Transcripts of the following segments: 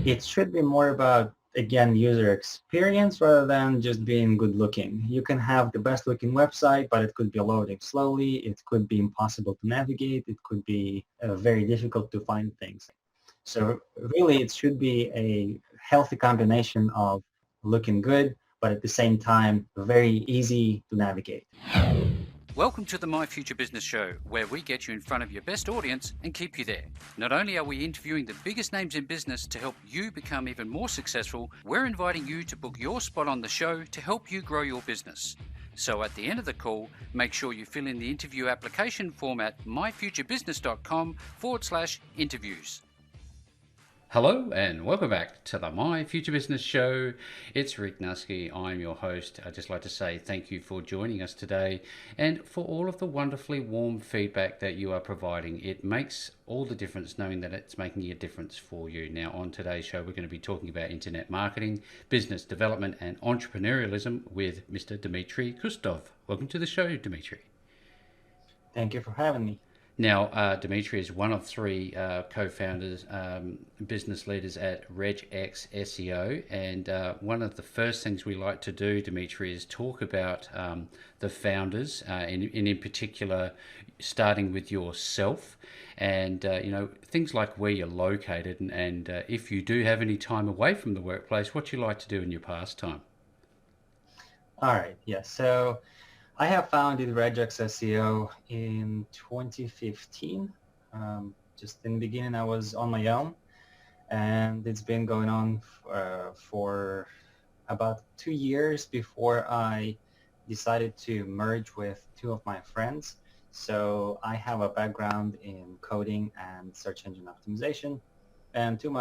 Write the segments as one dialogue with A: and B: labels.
A: It should be more about, again, user experience rather than just being good looking. You can have the best looking website, but it could be loading slowly. It could be impossible to navigate. It could be very difficult to find things. So really it should be a healthy combination of looking good, but at the same time, very easy to navigate.
B: Welcome to the My Future Business Show, where we get you in front of your best audience and keep you there. Not only are we interviewing the biggest names in business to help you become even more successful, we're inviting you to book your spot on the show to help you grow your business. So at the end of the call, make sure you fill in the interview application form at myfuturebusiness.com/interviews. Hello and welcome back to the My Future Business Show. It's Rick Nusky. I'm your host. I'd just like to say thank you for joining us today and for all of the wonderfully warm feedback that you are providing. It makes all the difference knowing that it's making a difference for you. Now on today's show, we're going to be talking about internet marketing, business development and entrepreneurialism with Mr. Dmitrii Kustov. Welcome to the show, Dmitrii.
A: Thank you for having me.
B: Now, Dmitrii is one of three co-founders, business leaders at Regex SEO, and one of the first things we like to do, Dmitrii, is talk about the founders, and in particular, starting with yourself, and things like where you're located, and if you do have any time away from the workplace, what you like to do in your pastime.
A: All right, yes. So I have founded Regex SEO in 2015. Just in the beginning, I was on my own, and it's been going on for about 2 years before I decided to merge with two of my friends. So I have a background in coding and search engine optimization, and two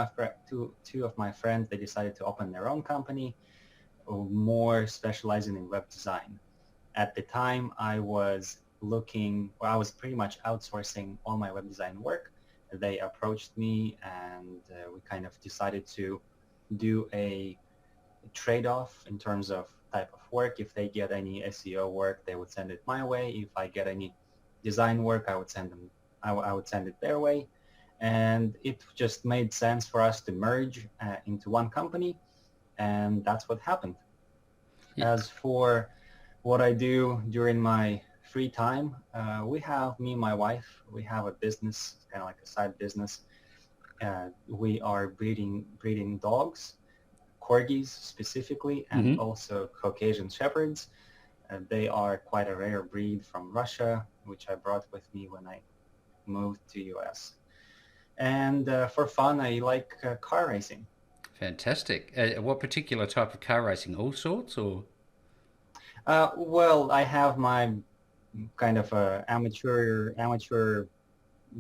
A: of my friends, they decided to open their own company, more specializing in web design. At the time, I was pretty much outsourcing all my web design work. They approached me, and we kind of decided to do a trade-off in terms of type of work. If they get any SEO work, they would send it my way. If I get any design work, I would send it their way. And it just made sense for us to merge into one company, and that's what happened. Yeah. As for what I do during my free time, me and my wife, we have a business, kind of like a side business. We are breeding dogs, corgis specifically, and also Caucasian shepherds. They are quite a rare breed from Russia, which I brought with me when I moved to US. And for fun, I like car racing.
B: Fantastic. What particular type of car racing? All sorts, or?
A: Well, I have my kind of amateur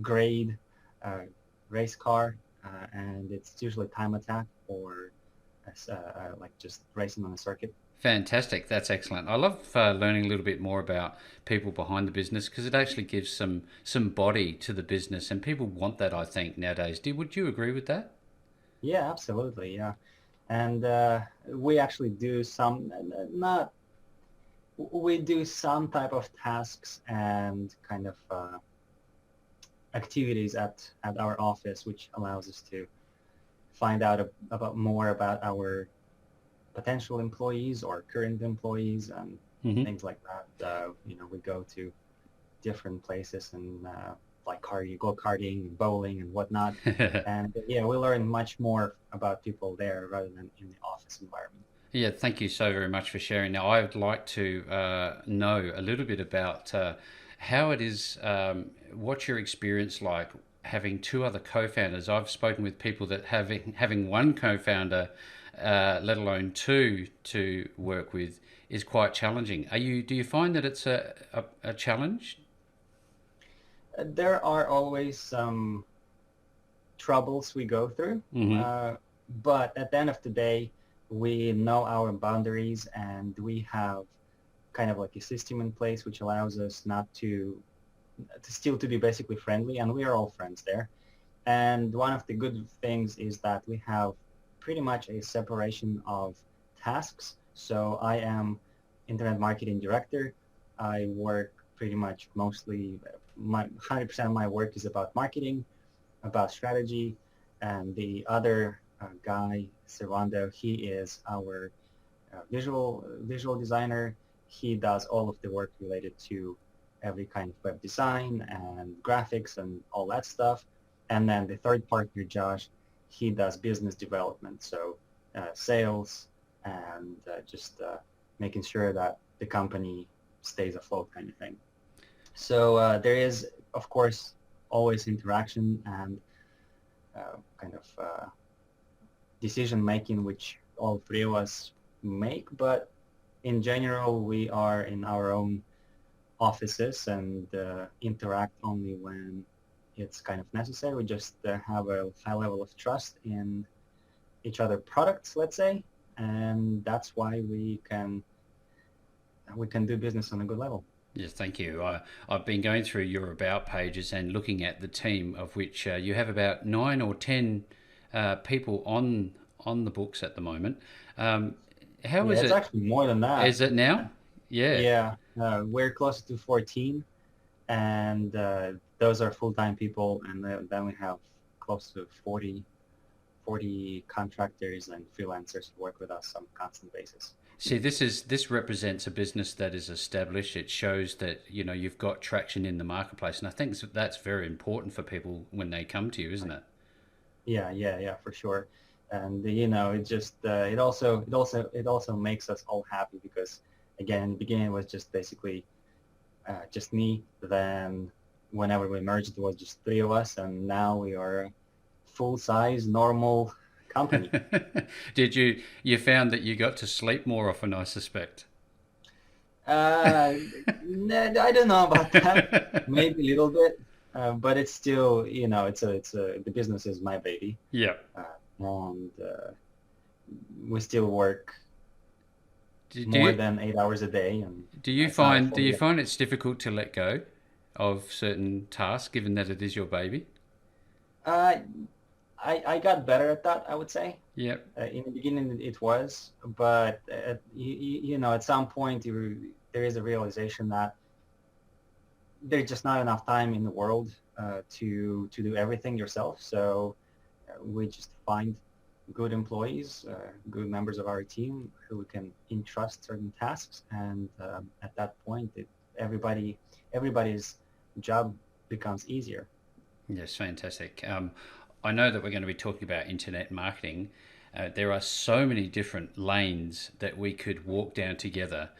A: grade race car, and it's usually time attack or like just racing on a circuit.
B: Fantastic. That's excellent. I love learning a little bit more about people behind the business because it actually gives some body to the business, and people want that, I think, nowadays. Would you agree with that?
A: Yeah, absolutely. Yeah. And we actually do we do some type of tasks and kind of activities at our office, which allows us to find out more about our potential employees or current employees and things like that. We go to different places and like go karting, bowling, and whatnot. And yeah, we learn much more about people there rather than in the office environment.
B: Yeah, thank you so very much for sharing. Now, I would like to know a little bit about how it is, what's your experience like having two other co-founders? I've spoken with people that having one co-founder, let alone two to work with, is quite challenging. Do you find that it's a challenge?
A: There are always some troubles we go through, but at the end of the day, we know our boundaries, and we have kind of like a system in place which allows us not to be basically friendly, and we are all friends there. And one of the good things is that we have pretty much a separation of tasks. So I am internet marketing director. I work pretty much mostly, 100% of my work is about marketing, about strategy, and the other guy, Servando, he is our visual designer. He does all of the work related to every kind of web design and graphics and all that stuff. And then the third partner, Josh, he does business development, so sales and just making sure that the company stays afloat kind of thing. So there is, of course, always interaction and kind of decision making, which all three of us make, but in general, we are in our own offices and interact only when it's kind of necessary. We just have a high level of trust in each other products, let's say, and that's why we can do business on a good level.
B: Yes, thank you. I've been going through your about pages and looking at the team, of which you have about 9 or 10 people on the books at the moment. How is
A: It's
B: it?
A: actually more than that.
B: Is it now? Yeah.
A: Yeah, we're close to 14, and those are full-time people, and then we have close to 40 contractors and freelancers who work with us on a constant basis.
B: See, this represents a business that is established. It shows that you've got traction in the marketplace, and I think that's very important for people when they come to you, isn't it?
A: Yeah, for sure. And it just it also makes us all happy because again, in the beginning it was just basically just me. Then whenever we merged, it was just three of us, and now we are a full-size normal company.
B: Did you found that you got to sleep more often, I suspect?
A: I don't know about that. Maybe a little bit, but it's still, the business is my baby,
B: Yeah.
A: and we still work
B: Do
A: more
B: you
A: than 8 hours a day, and
B: do you
A: it's not a
B: find
A: full day.
B: it's difficult to let go of certain tasks, given that it is your baby?
A: Uh, I got better at that, I would say.
B: Yeah.
A: In the beginning, it was, but at some point, there is a realization that there's just not enough time in the world to do everything yourself. So we just find good employees, good members of our team who we can entrust certain tasks, and at that point, everybody's job becomes easier.
B: Yes, fantastic. I know that we're going to be talking about internet marketing. There are so many different lanes that we could walk down together.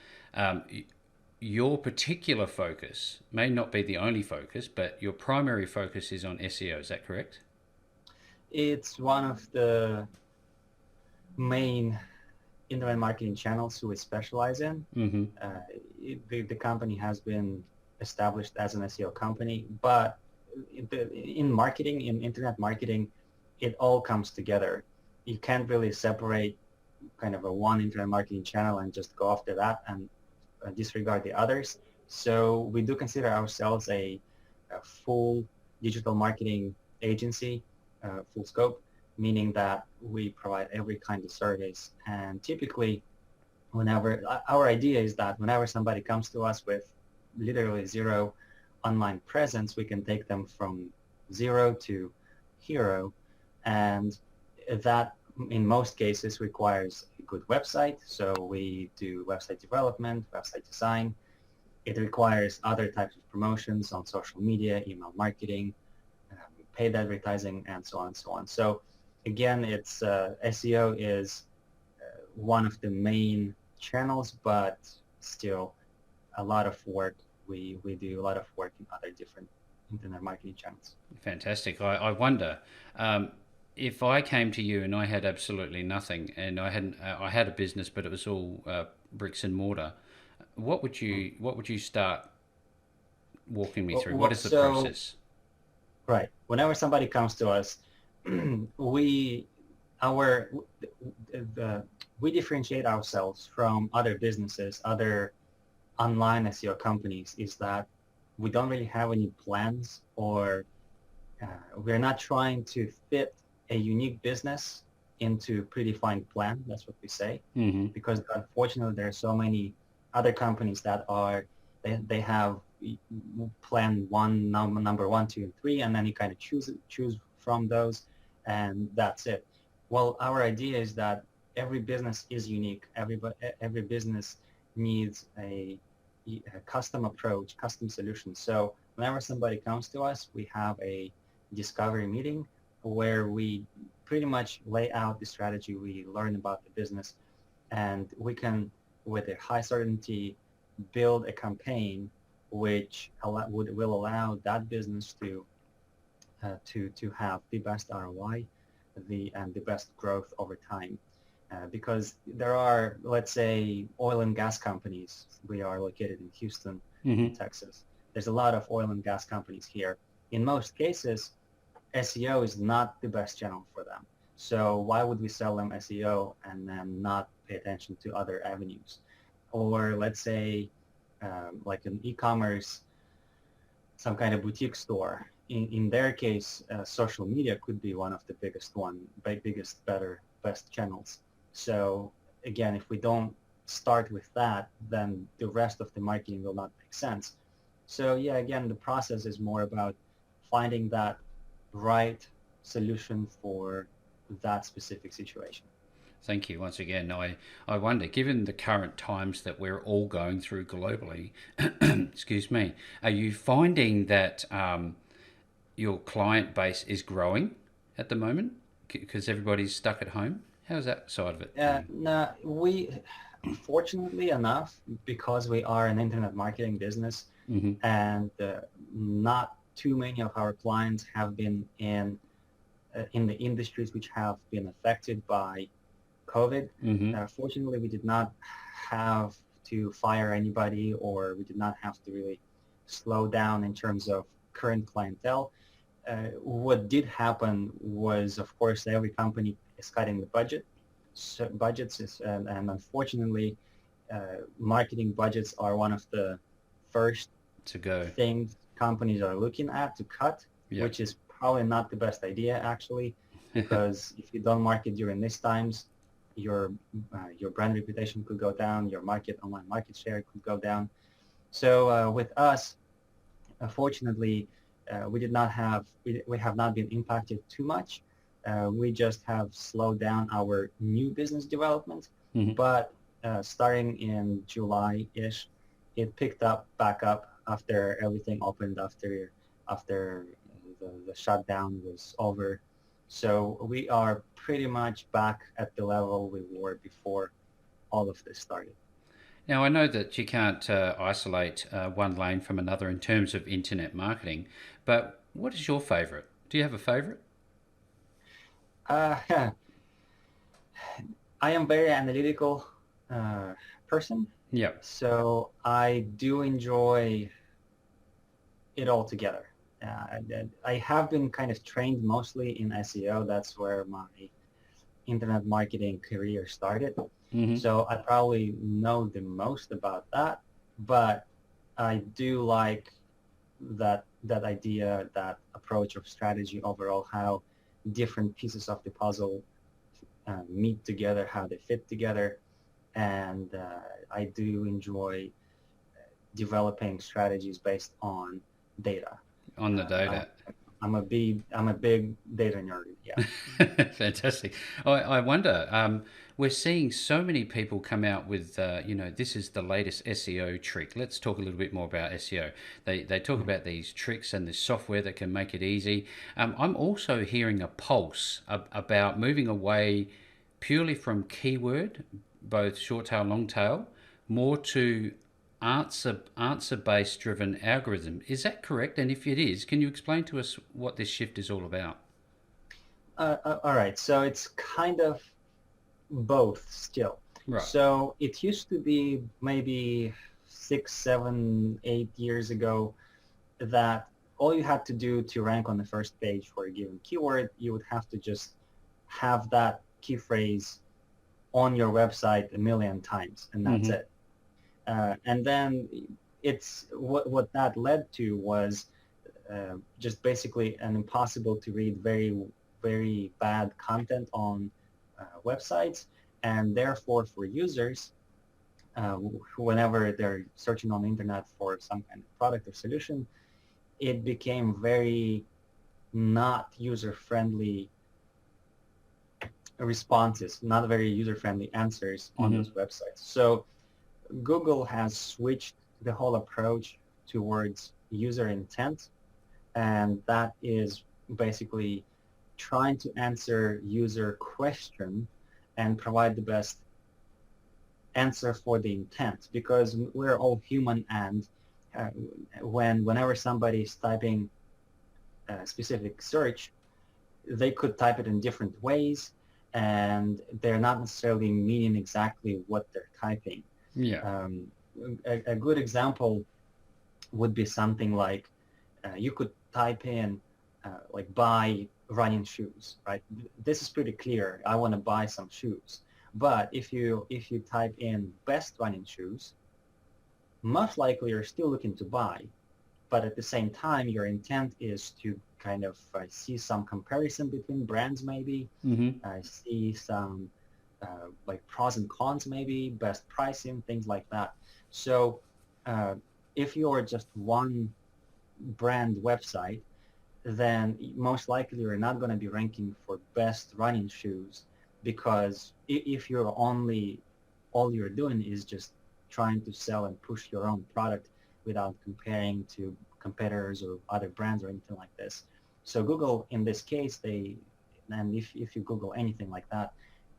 B: Your particular focus may not be the only focus, but your primary focus is on SEO. Is that correct?
A: It's one of the main internet marketing channels who we specialize in.
B: Mm-hmm.
A: The company has been established as an SEO company, but in marketing, in internet marketing, it all comes together. You can't really separate kind of a one internet marketing channel and just go after that and disregard the others. So we do consider ourselves a full digital marketing agency, full scope, meaning that we provide every kind of service. And typically, whenever our idea is that whenever somebody comes to us with literally zero online presence, we can take them from zero to hero, and that in most cases requires a good website. So we do website development, website design. It requires other types of promotions on social media, email marketing, paid advertising, and so on and so on. So again, it's SEO is one of the main channels, but still a lot of work. We do a lot of work in other different internet marketing channels.
B: Fantastic. I wonder if I came to you and I had absolutely nothing, and I had a business, but it was all bricks and mortar. What would you start walking me through? What is the process?
A: Right. Whenever somebody comes to us, we our we differentiate ourselves from other businesses, other online SEO companies, is that we don't really have any plans, or we're not trying to fit a unique business into predefined plan. That's what we say.
B: Mm-hmm.
A: Because unfortunately there are so many other companies that they have plan number one, two, and three, and then you kind of choose from those, and that's it. Well, our idea is that every business is unique. Every business needs a custom approach, custom solution. So whenever somebody comes to us, we have a discovery meeting where we pretty much lay out the strategy, we learn about the business, and we can, with a high certainty, build a campaign which will allow that business to have the best ROI, the best growth over time. Because there are, let's say, oil and gas companies. We are located in Houston,
B: Hmm.
A: Texas. There's a lot of oil and gas companies here. In most cases, SEO is not the best channel for them. So why would we sell them SEO and then not pay attention to other avenues? Or let's say, like an e-commerce, some kind of boutique store. In their case, social media could be one of the best channels. So again, if we don't start with that, then the rest of the marketing will not make sense. So yeah, again, the process is more about finding that right solution for that specific situation.
B: Thank you once again. I wonder, given the current times that we're all going through globally, excuse me, are you finding that your client base is growing at the moment because everybody's stuck at home? How's that side of it going?
A: No, fortunately enough, because we are an internet marketing business,
B: Mm-hmm.
A: and not too many of our clients have been in the industries which have been affected by COVID.
B: Mm-hmm.
A: Fortunately, we did not have to fire anybody, or we did not have to really slow down in terms of current clientele. What did happen was, of course, every company is cutting the budget. So budgets is, and unfortunately, marketing budgets are one of the first
B: To go.
A: things companies are looking at to cut,
B: Yep.
A: which is probably not the best idea actually, because if you don't market during these times, your your brand reputation could go down, your online market share could go down. So with us, fortunately, we have not been impacted too much. We just have slowed down our new business development,
B: Mm-hmm.
A: but starting in July-ish, it picked up back up after everything opened after the shutdown was over. So we are pretty much back at the level we were before all of this started.
B: Now, I know that you can't isolate one lane from another in terms of internet marketing, but what is your favorite? Do you have a favorite?
A: Uh, I am very analytical uh, person,
B: Yep.
A: so I do enjoy it all together. I have been kind of trained mostly in SEO. That's where my internet marketing career started.
B: Mm-hmm.
A: So I probably know the most about that, but I do like that idea, that approach of strategy overall, how different pieces of the puzzle meet together, how they fit together, and I do enjoy developing strategies based on data.
B: On the
A: I,
B: data.
A: I'm a big data nerd. Yeah.
B: Fantastic. I wonder, we're seeing so many people come out with, this is the latest SEO trick. Let's talk a little bit more about SEO. They talk about these tricks and this software that can make it easy. I'm also hearing a pulse about moving away purely from keyword, both short tail, long tail, more to answer based driven algorithm. Is that correct? And if it is, can you explain to us what this shift is all about?
A: All right. So it's kind of both still.
B: Right.
A: So it used to be maybe 6, 7, 8 years ago that all you had to do to rank on the first page for a given keyword, you would have to just have that key phrase on your website a million times, and that's
B: Mm-hmm.
A: it. And then it's what that led to was just basically an impossible to read, very bad content on websites, and therefore for users, whenever they're searching on the internet for some kind of product or solution, it became very not user friendly responses, not very user-friendly answers on
B: Mm-hmm.
A: those websites. So Google has switched the whole approach towards user intent, and that is basically trying to answer user question and provide the best answer for the intent, because we're all human, and uh, whenever somebody is typing a specific search, they could type it in different ways, and they're not necessarily meaning exactly what they're typing.
B: Yeah.
A: Um, a good example would be something like you could type in like buy running shoes, right? This is pretty clear. I want to buy some shoes. But if you type in best running shoes, most likely you're still looking to buy, but at the same time, your intent is to kind of see some comparison between brands, maybe
B: Mm-hmm.
A: see some like pros and cons, maybe best pricing, things like that. So uh, if you're just one brand website, then most likely you're not going to be ranking for best running shoes, because if you're only all you're doing is just trying to sell and push your own product without comparing to competitors or other brands or anything like this. So Google, in this case, and if you Google anything like that,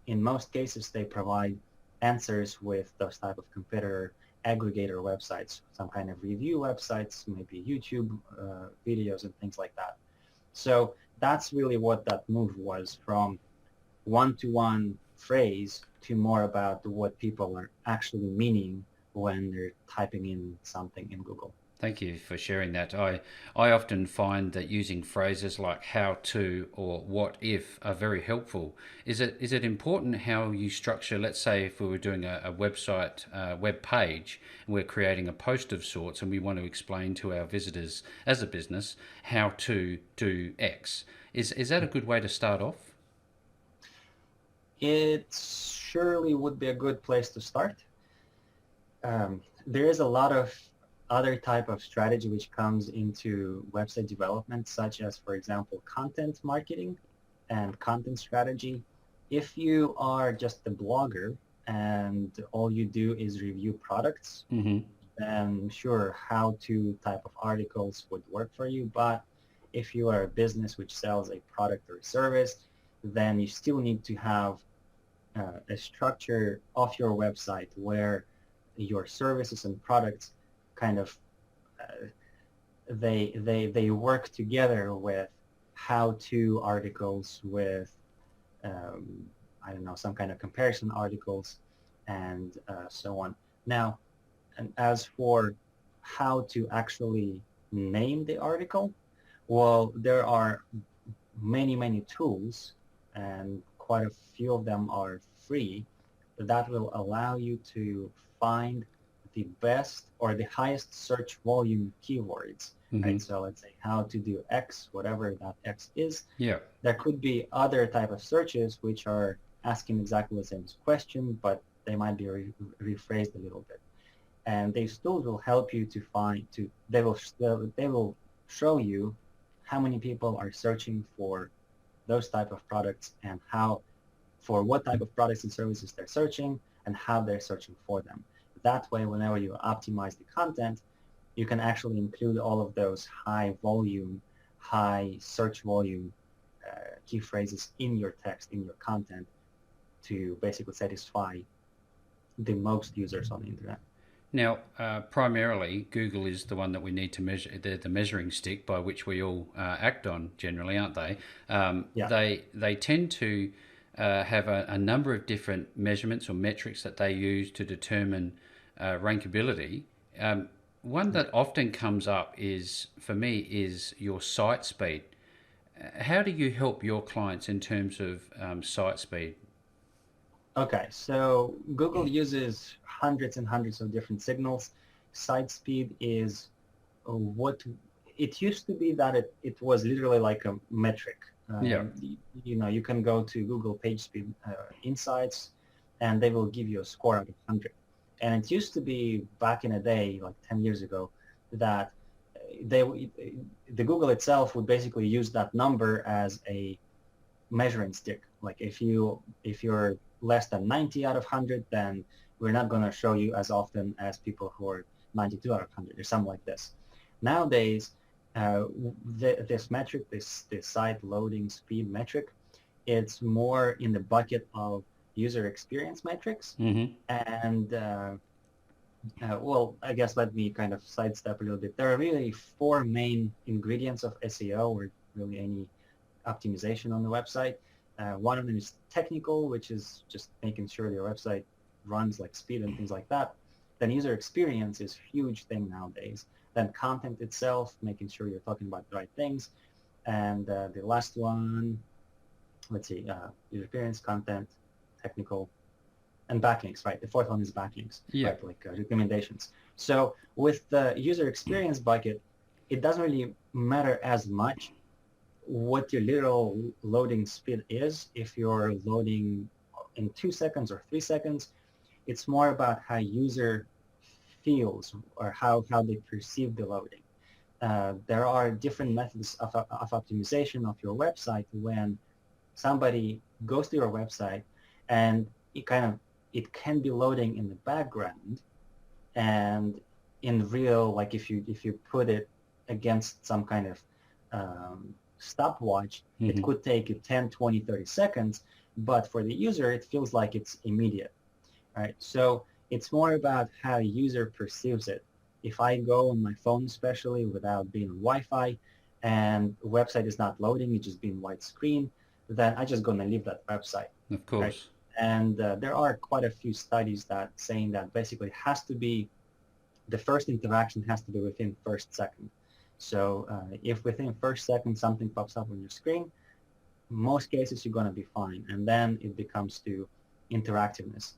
A: in most cases they provide answers with those type of competitor aggregator websites, some kind of review websites, maybe YouTube videos and things like that. So that's really what that move was, from one-to-one phrase to more about what people are actually meaning when they're typing in something in Google.
B: Thank you for sharing that. I often find that using phrases like how to or what if are very helpful. Is it important how you structure, let's say if we were doing a website, web page, and we're creating a post of sorts and we want to explain to our visitors as a business how to do X. Is that a good way to start off?
A: It surely would be a good place to start. There is a lot of other type of strategy which comes into website development, such as, for example, content marketing and content strategy. If you are just a blogger and all you do is review products,
B: Mm-hmm.
A: then sure, how-to type of articles would work for you. But if you are a business which sells a product or a service, then you still need to have a structure of your website where your services and products kind of uh, they work together with how-to articles, with um, I don't know, some kind of comparison articles, and so on. Now, and as for how to actually name the article, well, there are many tools, and quite a few of them are free, that will allow you to find the best or the highest search volume keywords,
B: Mm-hmm.
A: right? So let's say how to do X, whatever that X is.
B: Yeah.
A: There could be other type of searches which are asking exactly the same question, but they might be rephrased a little bit. And these tools will help you to find, they will show you how many people are searching for those type of products, and how, for what type of products and services they're searching, and how they're searching for them. That way, whenever you optimize the content, you can actually include all of those high volume, high search volume key phrases in your text, in your content, to basically satisfy the most users on the internet.
B: Now, primarily, Google is the one that we need to measure, the measuring stick by which we all act on, generally, aren't they?
A: Yeah.
B: They tend to have a number of different measurements or metrics that they use to determine rankability. One that often comes up is, for me, is your site speed. How do you help your clients in terms of site speed?
A: Okay, so Google uses hundreds and hundreds of different signals. Site speed is what it used to be, that it was literally like a metric.
B: Yeah.
A: You can go to Google PageSpeed Insights, and they will give you a score out of 100. And it used to be back in a day, like 10 years ago, that they the Google itself would basically use that number as a measuring stick. Like if you're less than 90 out of 100, then we're not going to show you as often as people who are 92 out of 100 or something like this. Nowadays, this metric, this site loading speed metric, it's more in the bucket of user experience metrics.
B: Mm-hmm.
A: And well, I guess let me kind of sidestep a little bit. There are really four main ingredients of SEO, or really any optimization on the website. One of them is technical, which is just making sure your website runs, like speed and things like that. Then user experience is a huge thing nowadays. Then content itself, making sure you're talking about the right things. And the last one, let's see, user experience, content, technical, and backlinks, right? The fourth one is backlinks,
B: Yeah.
A: right? Like recommendations. So with the user experience bucket, it doesn't really matter as much what your literal loading speed is. If you're loading in 2 seconds or 3 seconds, it's more about how user feels or how they perceive the loading. There are different methods of optimization of your website when somebody goes to your website and it can be loading in the background, and in real, like if you put it against some kind of stopwatch,
B: Mm-hmm.
A: it could take you 10, 20, 30 seconds, but for the user, it feels like it's immediate, right? So it's more about how user perceives it. If I go on my phone, especially without being on Wi-Fi, and the website is not loading, it's just being white screen, then I'm just going to leave that website.
B: Of course.
A: Right? And there are quite a few studies that saying that basically it has to be, the first interaction has to be within first second. So if within first second something pops up on your screen, most cases you're going to be fine. And then it becomes to interactiveness.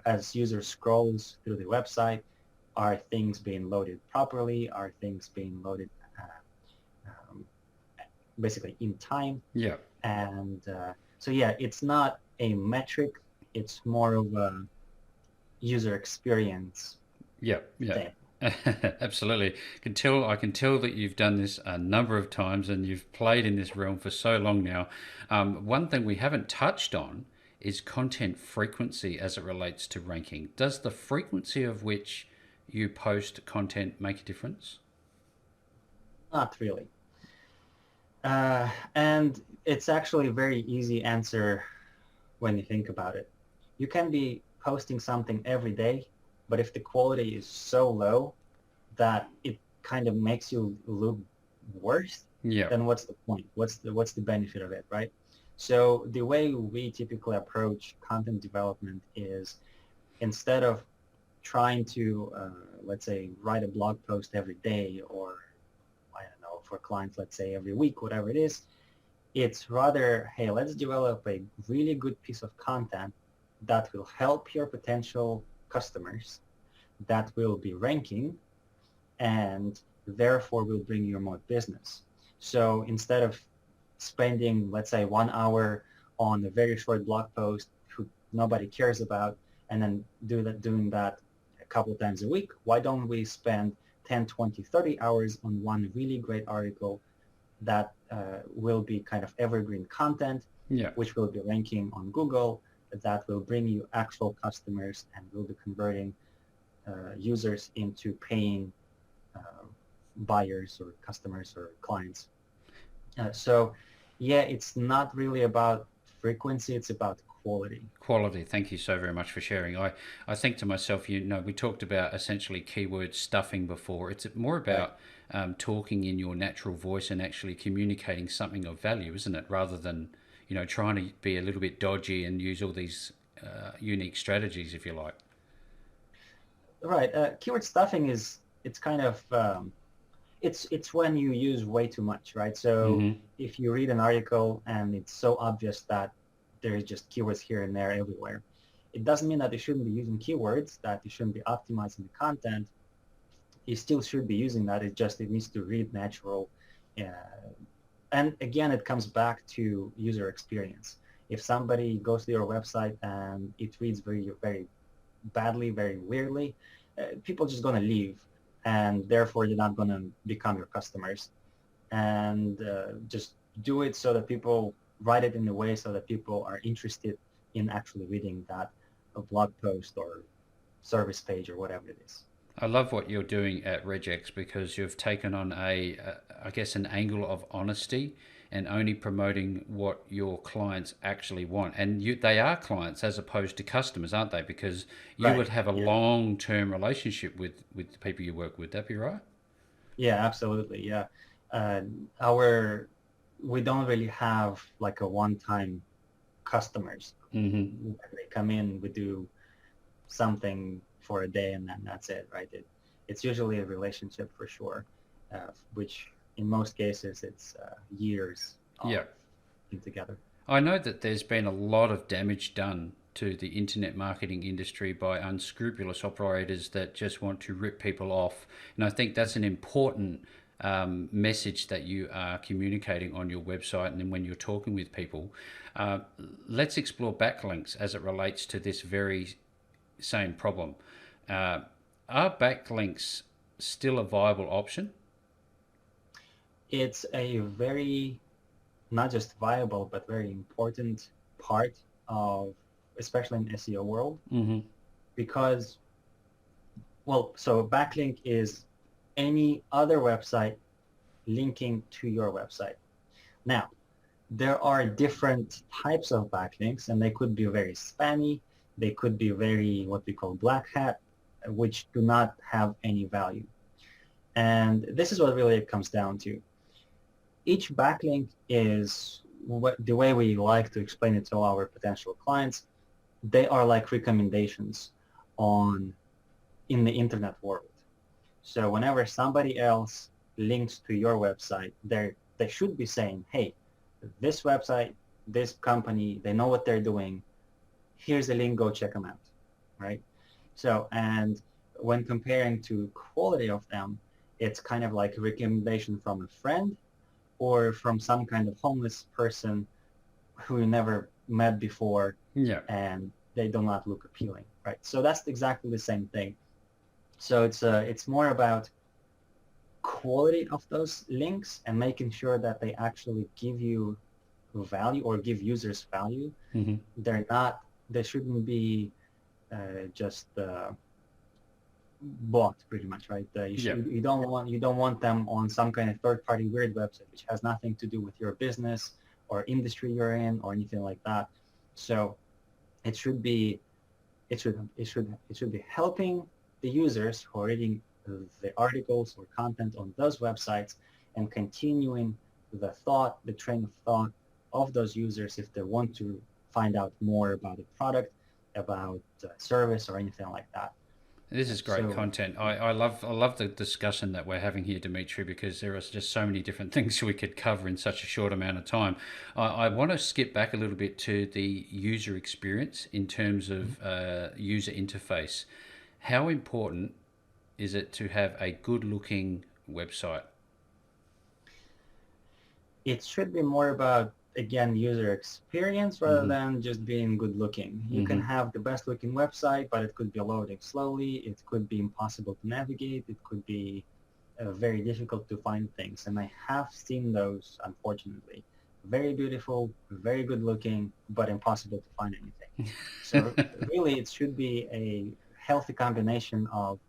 A: As user scrolls through the website, are things being loaded properly? Are things being loaded basically in time?
B: Yeah.
A: And so yeah, it's not a metric, it's more of a user experience thing.
B: Absolutely. I can tell that you've done this a number of times and you've played in this realm for so long now. One thing we haven't touched on is content frequency as it relates to ranking. Does the frequency of which you post content make a difference?
A: Not really. And it's actually a very easy answer when you think about it. You can be posting something every day, but if the quality is so low that it kind of makes you look worse,
B: Yeah.
A: then what's the point? What's the benefit of it, right? So the way we typically approach content development is, instead of trying to, let's say, write a blog post every day, or I don't know, for clients, let's say every week, whatever it is, it's rather, hey, let's develop a really good piece of content that will help your potential customers, that will be ranking, and therefore will bring you more business. So instead of spending, let's say, 1 hour on a very short blog post who nobody cares about, and then doing that a couple times a week, why don't we spend 10, 20, 30 hours on one really great article that will be kind of evergreen content,
B: Yeah.
A: which will be ranking on Google, that will bring you actual customers and will be converting users into paying buyers or customers or clients. So yeah, it's not really about frequency, it's about quality.
B: Quality. Thank you so very much for sharing. I think to myself, we talked about essentially keyword stuffing before. It's more about talking in your natural voice and actually communicating something of value, isn't it? Rather than, trying to be a little bit dodgy and use all these unique strategies, if you like.
A: Right. Keyword stuffing is, it's kind of, it's when you use way too much, right? So
B: Mm-hmm.
A: if you read an article and it's so obvious that there's just keywords here and there everywhere, it doesn't mean that you shouldn't be using keywords, that you shouldn't be optimizing the content. You still should be using that. It needs to read natural. And again, it comes back to user experience. If somebody goes to your website and it reads very, very badly, very weirdly, people are just going to leave, and therefore they're not going to become your customers. And just do it so that people write it in a way so that people are interested in actually reading that a blog post or service page or whatever it is.
B: I love what you're doing at Regex because you've taken on I guess, an angle of honesty and only promoting what your clients actually want. And they are clients as opposed to customers, aren't they? Because you
A: Right.
B: would have a
A: Yeah.
B: long-term relationship with the people you work with. That be right?
A: Yeah, absolutely. Yeah. Uh, our we don't really have like a one-time customers.
B: Mm-hmm.
A: When they come in, we do something for a day and then that's it, right? It's usually a relationship for sure, which in most cases it's years
B: Yeah.
A: of being together.
B: I know that there's been a lot of damage done to the internet marketing industry by unscrupulous operators that just want to rip people off. And I think that's an important message that you are communicating on your website and then when you're talking with people. Uh, let's explore backlinks as it relates to this very same problem. Uh, are backlinks still a viable option?
A: It's a very not just viable but very important part of, especially in SEO world,
B: Mm-hmm.
A: because well, so a backlink is any other website linking to your website. Now, there are different types of backlinks, and they could be very spammy. They could be very what we call black hat, which do not have any value. And this is what really it comes down to. Each backlink is the way we like to explain it to our potential clients. They are like recommendations on in the internet world. So whenever somebody else links to your website, they should be saying, hey, this website, this company, they know what they're doing. Here's a link, go check them out, right? So, and when comparing to quality of them, it's kind of like a recommendation from a friend or from some kind of homeless person who you never met before
B: Yeah.
A: and they do not look appealing, right? So that's exactly the same thing. So it's more about quality of those links and making sure that they actually give you value or give users value.
B: Mm-hmm.
A: They shouldn't be just bought pretty much, right?
B: Yeah.
A: You don't want them on some kind of third-party weird website which has nothing to do with your business or industry you're in or anything like that. So it should be it should be helping the users who are reading the articles or content on those websites and continuing the train of thought of those users if they want to find out more about a product, about service or anything like that.
B: This is great
A: So
B: content. I love the discussion that we're having here, Dmitrii, because there are just so many different things we could cover in such a short amount of time. I want to skip back a little bit to the user experience in terms of user interface. How important is it to have a good-looking website?
A: it should be more about, again, user experience rather
B: Mm-hmm.
A: than just being good looking. You can
B: Mm-hmm.
A: have the best looking website, but it could be loading slowly. It could be impossible to navigate. It could be very difficult to find things. And I have seen those, unfortunately. Very beautiful, very good looking, but impossible to find anything. So really, it should be a healthy combination of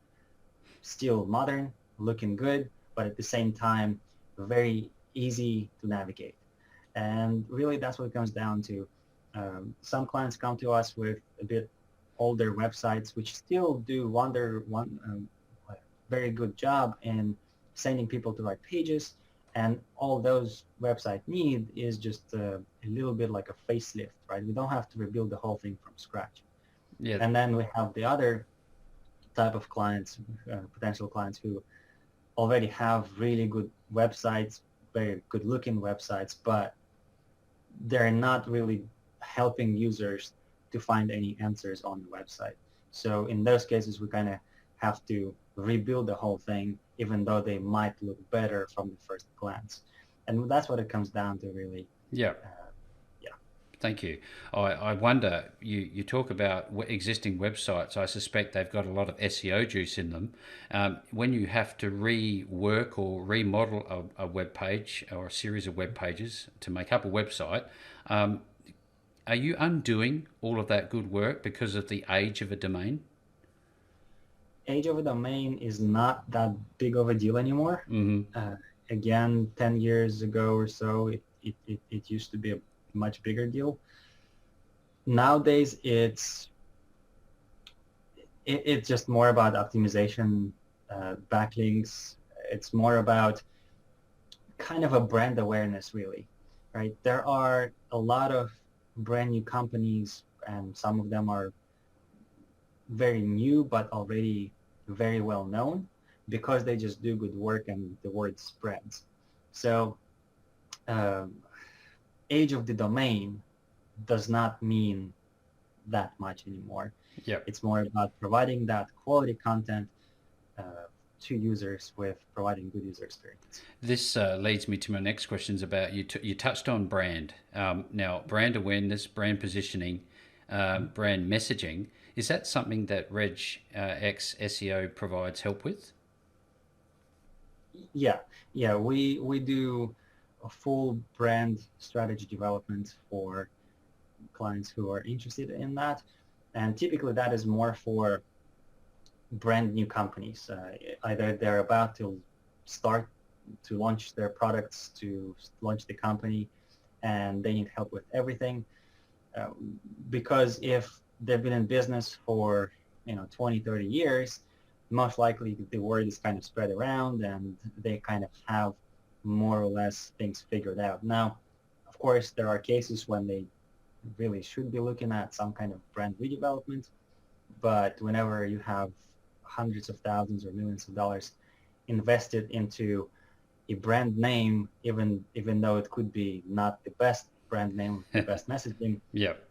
A: still modern, looking good, but at the same time, very easy to navigate. And really, that's what it comes down to. Some clients come to us with a bit older websites, which still do very good job in sending people to right pages. And all those websites need is just a little bit like a facelift, right? We don't have to rebuild the whole thing from scratch.
B: Yeah.
A: And then we have the other type of clients, potential clients who already have really good websites, very good looking websites, but they're not really helping users to find any answers on the website. So in those cases, we kind of have to rebuild the whole thing, even though they might look better from the first glance. And that's what it comes down to, really.
B: Yeah.
A: Uh, yeah.
B: Thank you. I wonder, you talk about existing websites. I suspect they've got a lot of SEO juice in them. When you have to rework or remodel a web page or a series of web pages to make up a website, are you undoing all of that good work because of the age of a domain?
A: Age of a domain is not that big of a deal anymore. Again, 10 years ago or so, it used to be a much bigger deal. Nowadays, it's just more about optimization, backlinks. It's more about kind of a brand awareness, really, right? There are a lot of brand new companies, and some of them are very new but already very well known because they just do good work and the word spreads. So age of the domain does not mean that much anymore. It's more about providing that quality content to users with providing good user experience.
B: This leads me to my next questions about you touched on brand. Now, brand awareness, brand positioning, brand messaging, is that something that Regex SEO provides help with?
A: Yeah, we do a full brand strategy development for clients who are interested in that, and typically that is more for brand new companies. Either they're about to start to launch their products, to launch the company, and they need help with everything. Because if they've been in business for 20, 30 years, most likely the word is kind of spread around and they kind of have more or less things figured out. Now, of course, there are cases when they really should be looking at some kind of brand redevelopment, but whenever you have hundreds of thousands or millions of dollars invested into a brand name, even though it could be not the best brand name, the best messaging,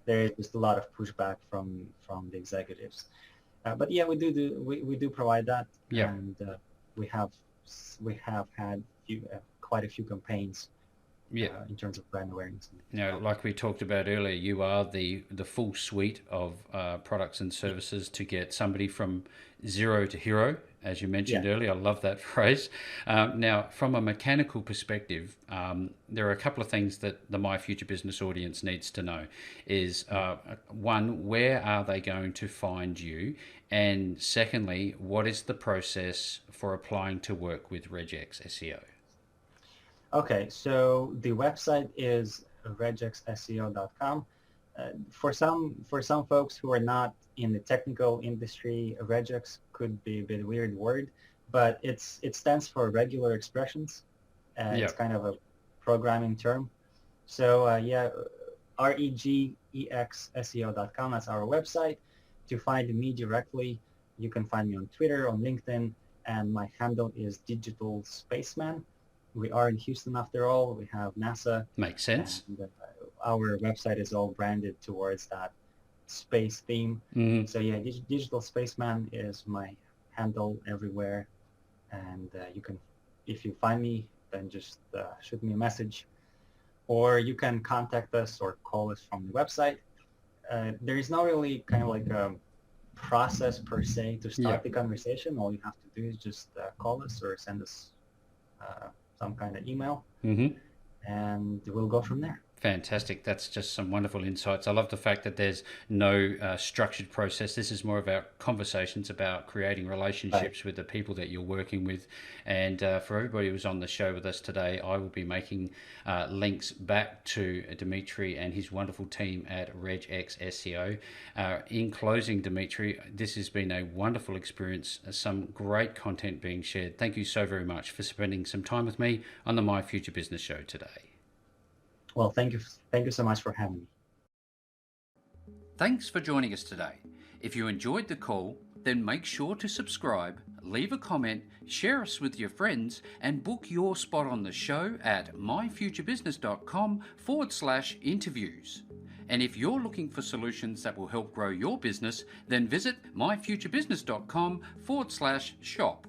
A: there is just a lot of pushback from the executives. But yeah, we do provide that, and we have had quite a few campaigns in terms of brand awareness.
B: Now, like we talked about earlier, you are the full suite of products and services to get somebody from zero to hero, as you mentioned earlier. I love that phrase. Now, from a mechanical perspective, there are a couple of things that the My Future Business audience needs to know. Is one, where are they going to find you? And secondly, what is the process for applying to work with Regex SEO?
A: Okay, so the website is regexseo.com. For some folks who are not in the technical industry, Regex could be a bit weird word, but it stands for regular expressions. It's kind of a programming term. So regexseo.com, that's our website. To find me directly, you can find me on Twitter, on LinkedIn, and my handle is Digital Spaceman. We are in Houston after all. We have NASA.
B: Makes sense.
A: And, our website is all branded towards that space theme. So yeah, Digital Spaceman is my handle everywhere. And you can, if you find me, then just shoot me a message. Or you can contact us or call us from the website. There is not really kind of like a process per se to start the conversation. All you have to do is just call us or send us some kind of email, and we'll go from there.
B: Fantastic. That's just some wonderful insights. I love the fact that there's no structured process. This is more about conversations about creating relationships with the people that you're working with. And for everybody who's on the show with us today, I will be making links back to Dmitrii and his wonderful team at Regex SEO. In closing, Dmitrii, this has been a wonderful experience, some great content being shared. Thank you so very much for spending some time with me on the My Future Business show today.
A: Well, thank you so much for having me.
B: Thanks for joining us today. If you enjoyed the call, then make sure to subscribe, leave a comment, share us with your friends, and book your spot on the show at myfuturebusiness.com/interviews. And if you're looking for solutions that will help grow your business, then visit myfuturebusiness.com/shop.